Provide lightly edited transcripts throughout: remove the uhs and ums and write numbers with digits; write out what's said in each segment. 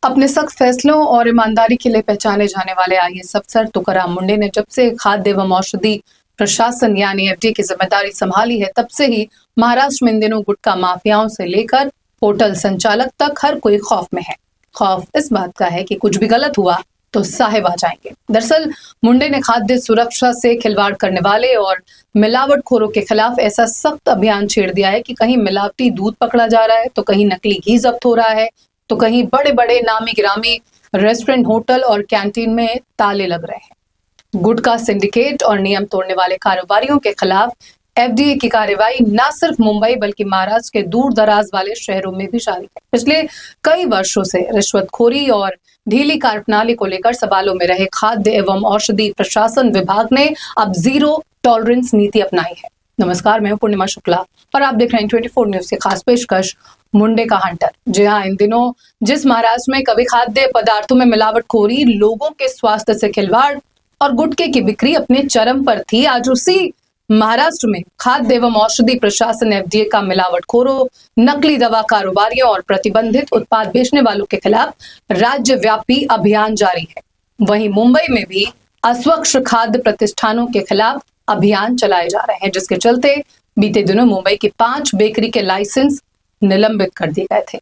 अपने सख्त फैसलों और ईमानदारी के लिए पहचाने जाने वाले आईएएस अफसर तुकाराम मुंडे ने जब से खाद्य एवं औषधि प्रशासन यानी एफडीए की जिम्मेदारी संभाली है, तब से ही महाराष्ट्र में इन दिनों गुटखा माफियाओं से लेकर होटल संचालक तक हर कोई खौफ में है। खौफ इस बात का है कि कुछ भी गलत हुआ तो साहेब आ जाएंगे। दरअसल मुंडे ने खाद्य सुरक्षा से खिलवाड़ करने वाले और मिलावटखोरों के खिलाफ ऐसा सख्त अभियान छेड़ दिया है कि कहीं मिलावटी दूध पकड़ा जा रहा है, तो कहीं नकली घी जब्त हो रहा है, तो कहीं बड़े बड़े नामी गिरामी रेस्टोरेंट, होटल और कैंटीन में ताले लग रहे हैं। गुटखा सिंडिकेट और नियम तोड़ने वाले कारोबारियों के खिलाफ एफडीए की कार्रवाई न सिर्फ मुंबई बल्कि महाराष्ट्र के दूर दराज वाले शहरों में भी जारी है। पिछले कई वर्षों से रिश्वतखोरी और ढीली कार्यप्रणाली को लेकर सवालों में रहे खाद्य एवं औषधि प्रशासन विभाग ने अब जीरो टॉलरेंस नीति अपनाई है। नमस्कार, मैं हूं पूर्णिमा शुक्ला और आप देख रहे हैं 24 न्यूज की खास पेशकश मुंडे का हंटर। जी हाँ, इन दिनों जिस महाराष्ट्र में कभी खाद्य पदार्थों में मिलावटखोरी, लोगों के स्वास्थ्य से खिलवाड़ और गुटखे की बिक्री अपने चरम पर थी, आज उसी महाराष्ट्र में खाद्य एवं औषधि प्रशासन एफडीए का मिलावटखोरों, नकली दवा कारोबारियों और प्रतिबंधित उत्पाद बेचने वालों के खिलाफ राज्यव्यापी अभियान जारी है। वहीं मुंबई में भी अस्वच्छ खाद्य प्रतिष्ठानों के खिलाफ अभियान चलाए जा रहे हैं, जिसके चलते बीते दिनों मुंबई की 5 बेकरी के लाइसेंस निलंबित कर दिए गए थे।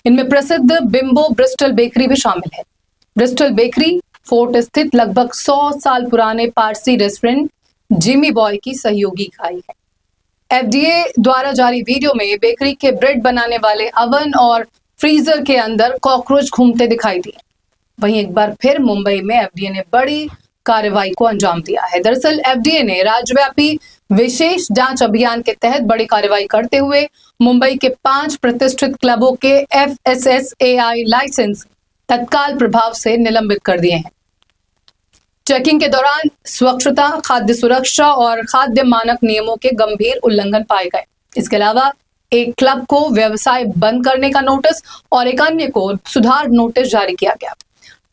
इनमें प्रसिद्ध बिम्बो ब्रिस्टल बेकरी भी शामिल है। ब्रिस्टल बेकरी फोर्ट स्थित लगभग 100 साल पुराने पारसी रेस्टोरेंट जिमी बॉय की सहयोगी इकाई है। एफडीए द्वारा जारी वीडियो में बेकरी के ब्रेड बनाने वाले अवन और फ्रीजर के अंदर कॉकरोच घूमते दिखाई दिए। वहीं एक बार फिर मुंबई में एफडीए ने बड़ी कार्रवाई को अंजाम दिया है। दरअसल एफडीए ने राज्यव्यापी विशेष जांच अभियान के तहत बड़ी कार्रवाई करते हुए मुंबई के 5 प्रतिष्ठित क्लबों के FSSAI लाइसेंस तत्काल प्रभाव से निलंबित कर दिए हैं। चेकिंग के दौरान स्वच्छता, खाद्य सुरक्षा और खाद्य मानक नियमों के गंभीर उल्लंघन पाए गए। इसके अलावा एक क्लब को व्यवसाय बंद करने का नोटिस और एक अन्य को सुधार नोटिस जारी किया गया।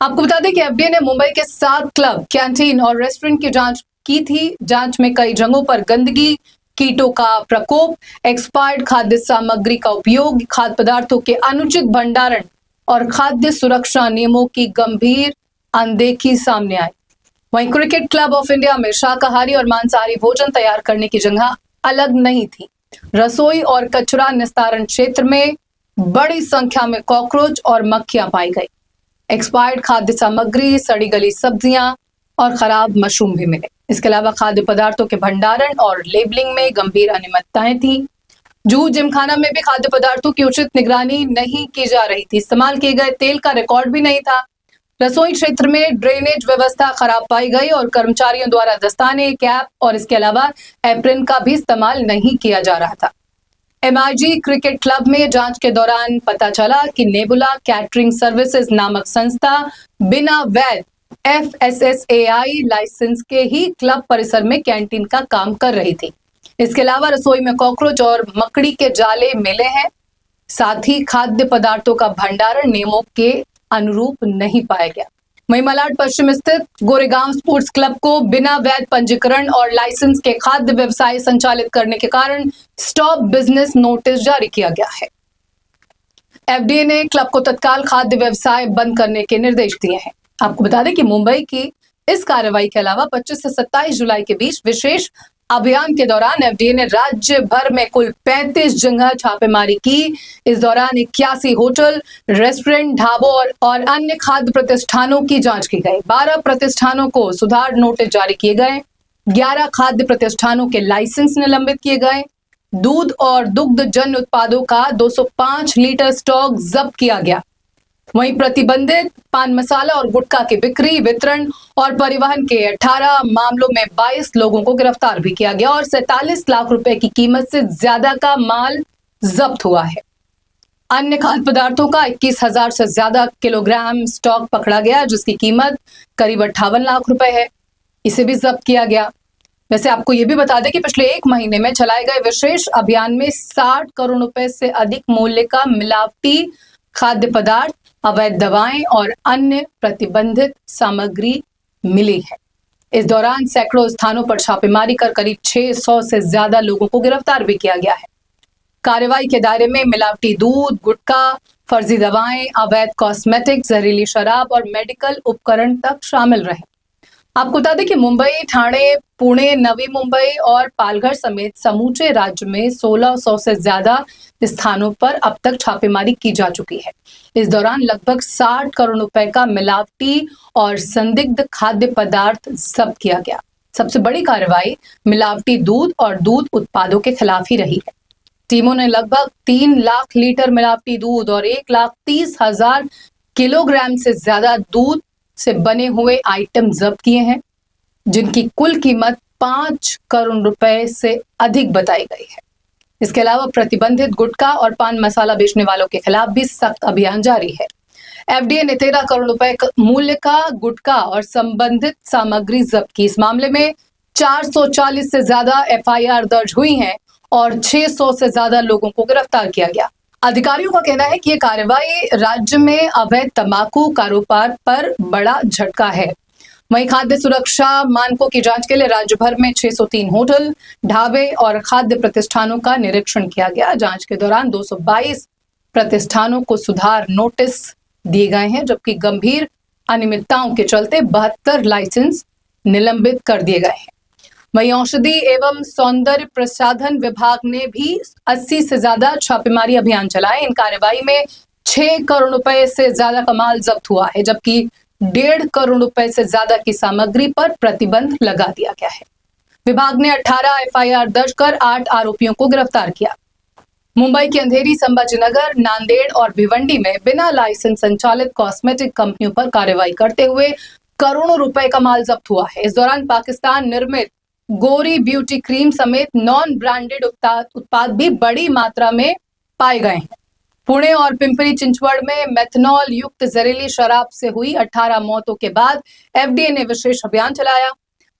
आपको बता दें कि एफडीए ने मुंबई के 7 क्लब, कैंटीन और रेस्टोरेंट की जांच की थी। जांच में कई जगहों पर गंदगी, कीटों का प्रकोप, एक्सपायर्ड खाद्य सामग्री का उपयोग, खाद्य पदार्थों के अनुचित भंडारण और खाद्य सुरक्षा नियमों की गंभीर अनदेखी सामने आई। वहीं क्रिकेट क्लब ऑफ इंडिया में शाकाहारी और मांसाहारी भोजन तैयार करने की जगह अलग नहीं थी। रसोई और कचरा निस्तारण क्षेत्र में बड़ी संख्या में कॉकरोच और मक्खियां पाई गई। एक्सपायर्ड खाद्य सामग्री, सड़ी गली सब्जियां और खराब मशरूम भी मिले। इसके अलावा खाद्य पदार्थों के भंडारण और लेबलिंग में गंभीर अनियमितताएं थी। जूहू जिमखाना में भी खाद्य पदार्थों की उचित निगरानी नहीं की जा रही थी। इस्तेमाल किए गए तेल का रिकॉर्ड भी नहीं था। रसोई क्षेत्र में ड्रेनेज व्यवस्था खराब पाई गई और कर्मचारियों द्वारा दस्ताने, कैप और इसके अलावा एप्रिन का भी इस्तेमाल नहीं किया जा रहा था। MIG क्रिकेट क्लब में जांच के दौरान पता चला कि नेबुला कैटरिंग सर्विसेज नामक संस्था बिना वैध FSSAI लाइसेंस के ही क्लब परिसर में कैंटीन का काम कर रही थी। इसके अलावा रसोई में कॉकरोच और मकड़ी के जाले मिले हैं। साथ ही खाद्य पदार्थों का भंडारण नियमों के अनुरूप नहीं पाया गया। वहीं मलाड पश्चिम स्थित गोरेगांव स्पोर्ट्स क्लब को बिना वैध पंजीकरण और लाइसेंस के खाद्य व्यवसाय संचालित करने के कारण स्टॉप बिजनेस नोटिस जारी किया गया है। एफडीए ने क्लब को तत्काल खाद्य व्यवसाय बंद करने के निर्देश दिए हैं। आपको बता दें कि मुंबई की इस कार्रवाई के अलावा 25 से 27 जुलाई के बीच विशेष अभियान के दौरान एफडीए ने राज्य भर में कुल 35 जगह छापेमारी की। इस दौरान 81 होटल, रेस्टोरेंट, ढाबों और अन्य खाद्य प्रतिष्ठानों की जांच की गई। 12 प्रतिष्ठानों को सुधार नोटिस जारी किए गए। 11 खाद्य प्रतिष्ठानों के लाइसेंस निलंबित किए गए। दूध और दुग्ध जन्य उत्पादों का 205 लीटर स्टॉक जब्त किया गया। वहीं प्रतिबंधित पान मसाला और गुटखा की बिक्री, वितरण और परिवहन के 18 मामलों में 22 लोगों को गिरफ्तार भी किया गया और 47 लाख रुपए की कीमत से ज्यादा का माल जब्त हुआ है। अन्य खाद्य पदार्थों का 21,000 से ज्यादा किलोग्राम स्टॉक पकड़ा गया, जिसकी कीमत करीब 58 लाख रुपए है। इसे भी जब्त किया गया। वैसे आपको ये भी बता दें कि पिछले 1 महीने में चलाए गए विशेष अभियान में 60 करोड़ रुपए से अधिक मूल्य का मिलावटी खाद्य पदार्थ, अवैध दवाएं और अन्य प्रतिबंधित सामग्री मिली है। इस दौरान सैकड़ों स्थानों पर छापेमारी कर करीब 600 से ज्यादा लोगों को गिरफ्तार भी किया गया है। कार्रवाई के दायरे में मिलावटी दूध, गुटखा, फर्जी दवाएं, अवैध कॉस्मेटिक, जहरीली शराब और मेडिकल उपकरण तक शामिल रहे। आपको बता दें कि मुंबई, ठाणे, पुणे, नवी मुंबई और पालघर समेत समूचे राज्य में 1600 से ज्यादा स्थानों पर अब तक छापेमारी की जा चुकी है। इस दौरान लगभग 60 करोड़ रुपए का मिलावटी और संदिग्ध खाद्य पदार्थ जब्त किया गया। सबसे बड़ी कार्रवाई मिलावटी दूध और दूध उत्पादों के खिलाफ ही रही है। टीमों ने लगभग 3 लाख लीटर मिलावटी दूध और 1,30,000 किलोग्राम से ज्यादा दूध से बने हुए आइटम जब्त किए हैं, जिनकी कुल कीमत 5 करोड़ रुपए से अधिक बताई गई है। इसके अलावा प्रतिबंधित गुटखा और पान मसाला बेचने वालों के खिलाफ भी सख्त अभियान जारी है। एफडीए ने 13 करोड़ रुपए मूल्य का गुटखा और संबंधित सामग्री जब्त की। इस मामले में 440 से ज्यादा एफआईआर दर्ज हुई हैं और 600 से ज्यादा लोगों को गिरफ्तार किया गया। अधिकारियों का कहना है कि ये कार्रवाई राज्य में अवैध तंबाकू कारोबार पर बड़ा झटका है। वहीं खाद्य सुरक्षा मानकों की जांच के लिए राज्य भर में 603 होटल, ढाबे और खाद्य प्रतिष्ठानों का निरीक्षण किया गया। जांच के दौरान 222 प्रतिष्ठानों को सुधार नोटिस दिए गए हैं, जबकि गंभीर अनियमितताओं के चलते 72 लाइसेंस निलंबित कर दिए गए हैं। वहीं औषधि एवं सौंदर्य प्रसाधन विभाग ने भी 80 से ज्यादा छापेमारी अभियान चलाए। इन कार्रवाई में 6 करोड़ रुपए से ज्यादा का माल जब्त हुआ है, जबकि 1.5 करोड़ रुपए से ज्यादा की सामग्री पर प्रतिबंध लगा दिया गया है। विभाग ने 18 एफआईआर दर्ज कर 8 आरोपियों को गिरफ्तार किया। मुंबई के अंधेरी, संभाजीनगर, नांदेड़ और भिवंडी में बिना लाइसेंस संचालित कॉस्मेटिक कंपनियों पर कार्रवाई करते हुए करोड़ों रुपए का माल जब्त हुआ है। इस दौरान पाकिस्तान निर्मित गोरी ब्यूटी क्रीम समेत नॉन ब्रांडेड उत्पाद भी बड़ी मात्रा में पाए गए हैं। पुणे और पिंपरी चिंचवड़ में मेथनॉल युक्त जहरीली शराब से हुई 18 मौतों के बाद एफडीए ने विशेष अभियान चलाया।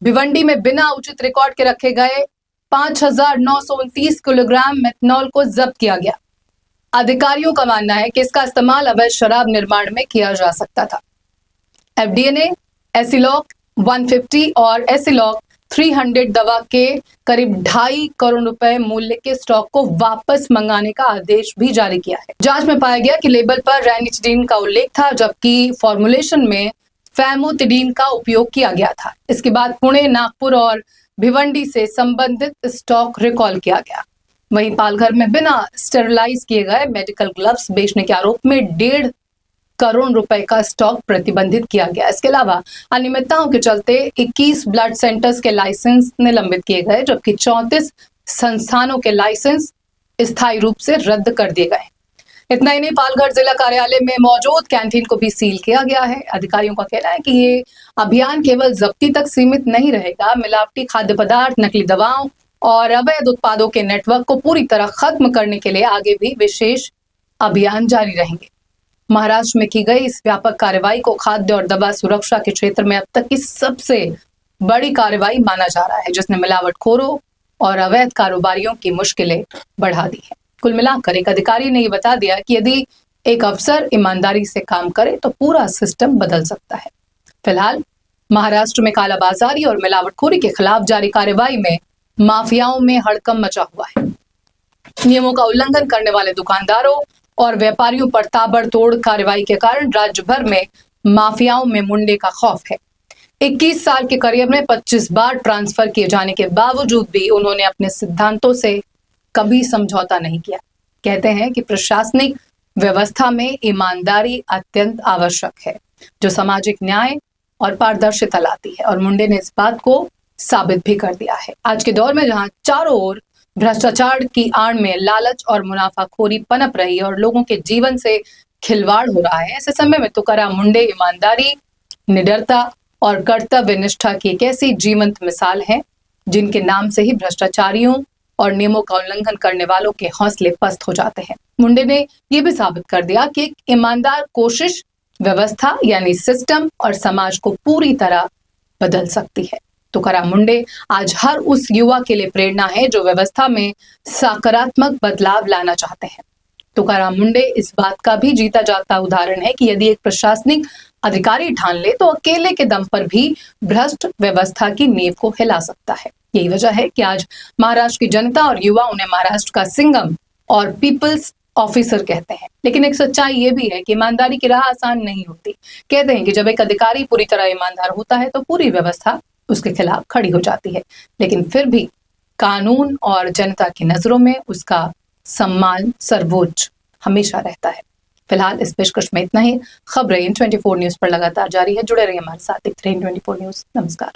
भिवंडी में बिना उचित रिकॉर्ड के रखे गए 5,929 किलोग्राम मेथनॉल को जब्त किया गया। अधिकारियों का मानना है कि इसका इस्तेमाल अवैध शराब निर्माण में किया जा सकता था। एफडीए ने एसिलॉक 150 और एसिलॉक 300 दवा के करीब 2.5 करोड़ रुपए मूल्य के स्टॉक को वापस मंगाने का आदेश भी जारी किया है। जांच में पाया गया कि लेबल पर रैनिटिडीन का उल्लेख था, जबकि फॉर्मुलेशन में फैमोतिडीन का उपयोग किया गया था। इसके बाद पुणे, नागपुर और भिवंडी से संबंधित स्टॉक रिकॉल किया गया। वहीं पालघर में बिना स्टेरिलाइज किए गए मेडिकल ग्लव्स बेचने के आरोप में 1.5 करोड़ रुपए का स्टॉक प्रतिबंधित किया गया। इसके अलावा अनियमितताओं के चलते 21 ब्लड सेंटर्स के लाइसेंस निलंबित किए गए, जबकि 34 संस्थानों के लाइसेंस स्थायी रूप से रद्द कर दिए गए। इतना ही नहीं, पालघर जिला कार्यालय में मौजूद कैंटीन को भी सील किया गया है। अधिकारियों का कहना है कि ये अभियान केवल जब्ती तक सीमित नहीं रहेगा। मिलावटी खाद्य पदार्थ, नकली दवाओं और अवैध उत्पादों के नेटवर्क को पूरी तरह खत्म करने के लिए आगे भी विशेष अभियान जारी रहेंगे। महाराष्ट्र में की गई इस व्यापक कार्रवाई को खाद्य और दवा सुरक्षा के क्षेत्र में अब तक की सबसे बड़ी कार्रवाई माना जा रहा है, जिसने मिलावटखोरों और अवैध कारोबारियों की मुश्किलें बढ़ा दी है। कुल मिलाकर एक अधिकारी ने ये बता दिया कि यदि एक अफसर ईमानदारी से काम करे तो पूरा सिस्टम बदल सकता है। फिलहाल महाराष्ट्र में कालाबाजारी और मिलावटखोरी के खिलाफ जारी कार्रवाई में माफियाओं में हड़कंप मचा हुआ है। नियमों का उल्लंघन करने वाले दुकानदारों और व्यापारियों पर ताबड़तोड़ कार्रवाई के कारण राज्य भर में माफियाओं में मुंडे का खौफ है। 21 साल के करियर में 25 बार ट्रांसफर किए जाने के बावजूद भी उन्होंने अपने सिद्धांतों से कभी समझौता नहीं किया। कहते हैं कि प्रशासनिक व्यवस्था में ईमानदारी अत्यंत आवश्यक है, जो सामाजिक न्याय और पारदर्शिता लाती है, और मुंडे ने इस बात को साबित भी कर दिया है। आज के दौर में जहां चारों ओर भ्रष्टाचार की आड़ में लालच और मुनाफाखोरी पनप रही है और लोगों के जीवन से खिलवाड़ हो रहा है, ऐसे समय में तुकाराम मुंडे ईमानदारी, निडरता और कर्तव्य निष्ठा की एक ऐसी जीवंत मिसाल है जिनके नाम से ही भ्रष्टाचारियों और नियमों का उल्लंघन करने वालों के हौसले पस्त हो जाते हैं। मुंडे ने यह भी साबित कर दिया कि एक ईमानदार कोशिश व्यवस्था यानी सिस्टम और समाज को पूरी तरह बदल सकती है। तुकाराम मुंडे आज हर उस युवा के लिए प्रेरणा है जो व्यवस्था में सकारात्मक बदलाव लाना चाहते हैं। तुकाराम मुंडे इस बात का भी जीता जागता उदाहरण है कि यदि एक प्रशासनिक अधिकारी ठान ले तो अकेले के दम पर भी भ्रष्ट व्यवस्था की नींव को हिला सकता है। यही वजह है कि आज महाराष्ट्र की जनता और युवा उन्हें महाराष्ट्र का सिंघम और पीपल्स ऑफिसर कहते हैं। लेकिन एक सच्चाई ये भी है कि ईमानदारी की राह आसान नहीं होती। कहते हैं कि जब एक अधिकारी पूरी तरह ईमानदार होता है तो पूरी व्यवस्था उसके खिलाफ खड़ी हो जाती है, लेकिन फिर भी कानून और जनता की नजरों में उसका सम्मान सर्वोच्च हमेशा रहता है। फिलहाल इस पेशकश में इतना ही। खबरें इन 24 न्यूज पर लगातार जारी है। जुड़े रहिए हमारे साथ। देखते रहिए 24 न्यूज। नमस्कार।